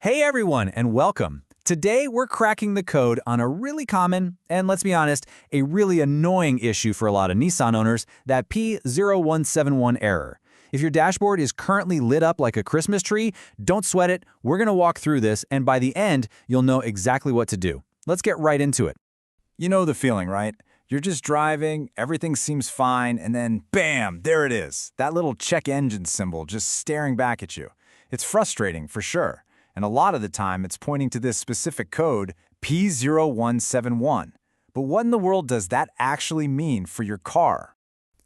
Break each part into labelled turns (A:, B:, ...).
A: Hey everyone, and welcome. Today we're cracking the code on a really common, and let's be honest, a really annoying issue for a lot of Nissan owners, that P0171 error. If your dashboard is currently lit up like a Christmas tree, don't sweat it. We're going to walk through this, and by the end, you'll know exactly what to do. Let's get right into it.
B: You know the feeling, right? You're just driving, everything seems fine, and then bam, there it is. That little check engine symbol just staring back at you. It's frustrating for sure. And a lot of the time, it's pointing to this specific code, P0171. But what in the world does that actually mean for your car?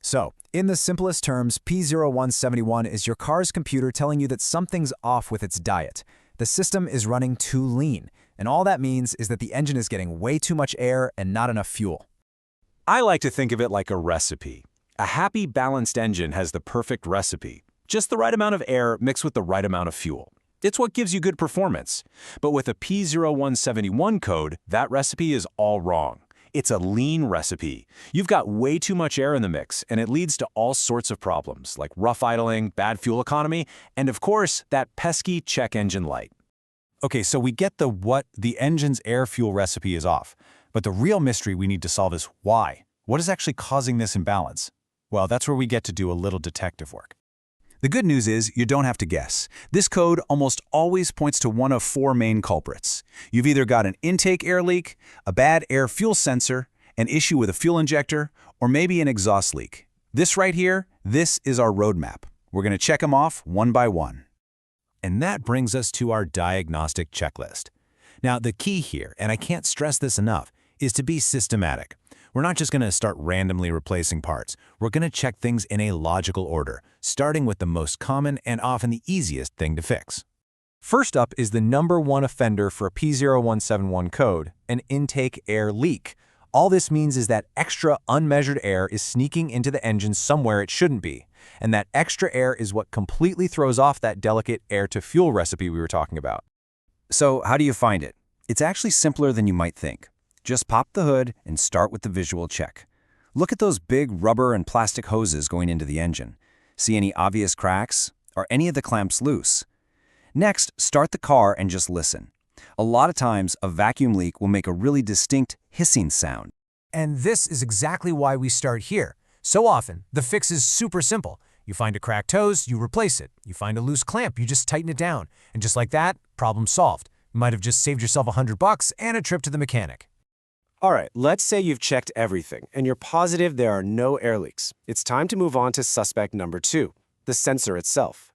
B: So, in the simplest terms, P0171 is your car's computer telling you that something's off with its diet. The system is running too lean, and all that means is that the engine is getting way too much air and not enough fuel.
C: I like to think of it like a recipe. A happy, balanced engine has the perfect recipe. Just the right amount of air mixed with the right amount of fuel. It's what gives you good performance. But with a P0171 code, that recipe is all wrong. It's a lean recipe. You've got way too much air in the mix, and it leads to all sorts of problems, like rough idling, bad fuel economy, and of course, that pesky check engine light.
A: Okay, so we get the engine's air-fuel recipe is off. But the real mystery we need to solve is why? What is actually causing this imbalance? Well, that's where we get to do a little detective work. The good news is you don't have to guess. This code almost always points to one of four main culprits. You've either got an intake air leak, a bad air-fuel sensor, an issue with a fuel injector, or maybe an exhaust leak. This right here, this is our roadmap. We're going to check them off one by one. And that brings us to our diagnostic checklist. Now, the key here, and I can't stress this enough, is to be systematic. We're not just going to start randomly replacing parts. We're going to check things in a logical order, starting with the most common and often the easiest thing to fix. First up is the number one offender for a P0171 code, an intake air leak. All this means is that extra unmeasured air is sneaking into the engine somewhere it shouldn't be. And that extra air is what completely throws off that delicate air-to-fuel recipe we were talking about. So how do you find it? It's actually simpler than you might think. Just pop the hood and start with the visual check. Look at those big rubber and plastic hoses going into the engine. See any obvious cracks? Are any of the clamps loose? Next, start the car and just listen. A lot of times, a vacuum leak will make a really distinct hissing sound.
D: And this is exactly why we start here. So often, the fix is super simple. You find a cracked hose, you replace it. You find a loose clamp, you just tighten it down. And just like that, problem solved. You might have just saved yourself $100 and a trip to the mechanic.
E: All right, let's say you've checked everything, and you're positive there are no air leaks. It's time to move on to suspect number 2, the sensor itself.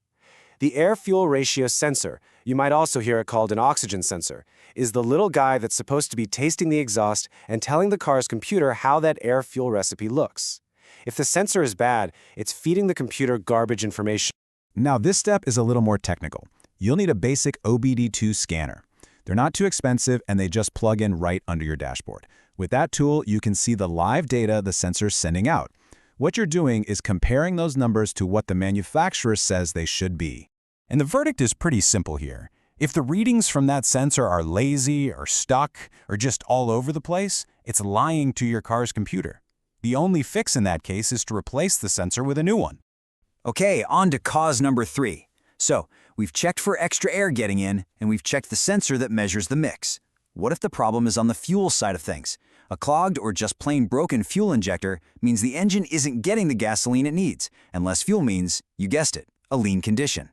E: The air-fuel ratio sensor, you might also hear it called an oxygen sensor, is the little guy that's supposed to be tasting the exhaust and telling the car's computer how that air-fuel recipe looks. If the sensor is bad, it's feeding the computer garbage information.
A: Now, this step is a little more technical. You'll need a basic OBD2 scanner. They're not too expensive, and they just plug in right under your dashboard. With that tool, you can see the live data the sensor's sending out. What you're doing is comparing those numbers to what the manufacturer says they should be. And the verdict is pretty simple here. If the readings from that sensor are lazy or stuck or just all over the place, it's lying to your car's computer. The only fix in that case is to replace the sensor with a new one.
F: Okay, on to cause number 3. So, we've checked for extra air getting in, and we've checked the sensor that measures the mix. What if the problem is on the fuel side of things? A clogged or just plain broken fuel injector means the engine isn't getting the gasoline it needs, and less fuel means, you guessed it, a lean condition.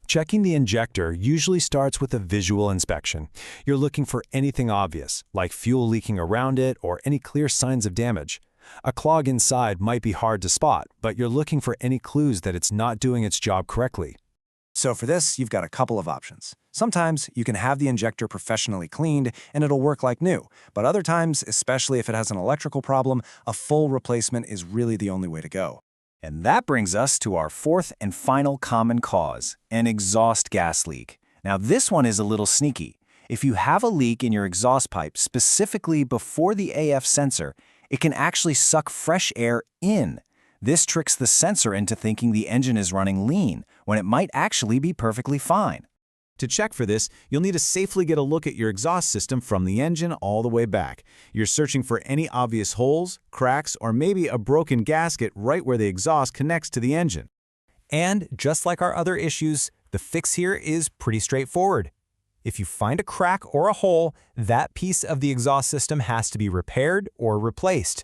C: Checking the injector usually starts with a visual inspection. You're looking for anything obvious, like fuel leaking around it or any clear signs of damage. A clog inside might be hard to spot, but you're looking for any clues that it's not doing its job correctly.
B: So for this, you've got a couple of options. Sometimes you can have the injector professionally cleaned and it'll work like new, but other times, especially if it has an electrical problem, a full replacement is really the only way to go.
A: And that brings us to our fourth and final common cause, an exhaust gas leak. Now this one is a little sneaky. If you have a leak in your exhaust pipe, specifically before the AF sensor, it can actually suck fresh air in. This tricks the sensor into thinking the engine is running lean, when it might actually be perfectly fine. To check for this, you'll need to safely get a look at your exhaust system from the engine all the way back. You're searching for any obvious holes, cracks, or maybe a broken gasket right where the exhaust connects to the engine. And just like our other issues, the fix here is pretty straightforward.
G: If you find a crack or a hole, that piece of the exhaust system has to be repaired or replaced.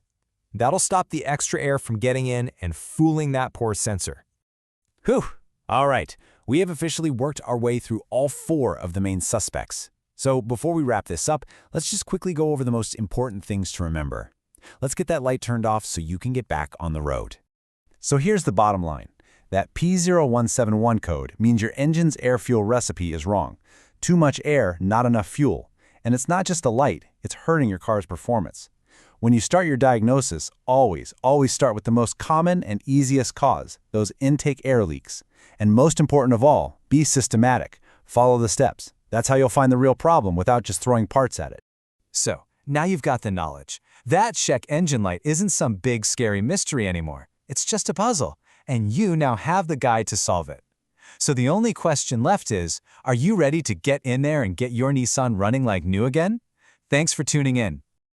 G: That'll stop the extra air from getting in and fooling that poor sensor.
A: Whew! All right, we have officially worked our way through all 4 of the main suspects. So before we wrap this up, let's just quickly go over the most important things to remember. Let's get that light turned off so you can get back on the road. So here's the bottom line. That P0171 code means your engine's air-fuel recipe is wrong. Too much air, not enough fuel. And it's not just the light, it's hurting your car's performance. When you start your diagnosis, always start with the most common and easiest cause, those intake air leaks. And most important of all, be systematic. Follow the steps. That's how you'll find the real problem without just throwing parts at it.
G: So, now you've got the knowledge. That check engine light isn't some big scary mystery anymore. It's just a puzzle, and you now have the guide to solve it. So the only question left is, are you ready to get in there and get your Nissan running like new again? Thanks for tuning in.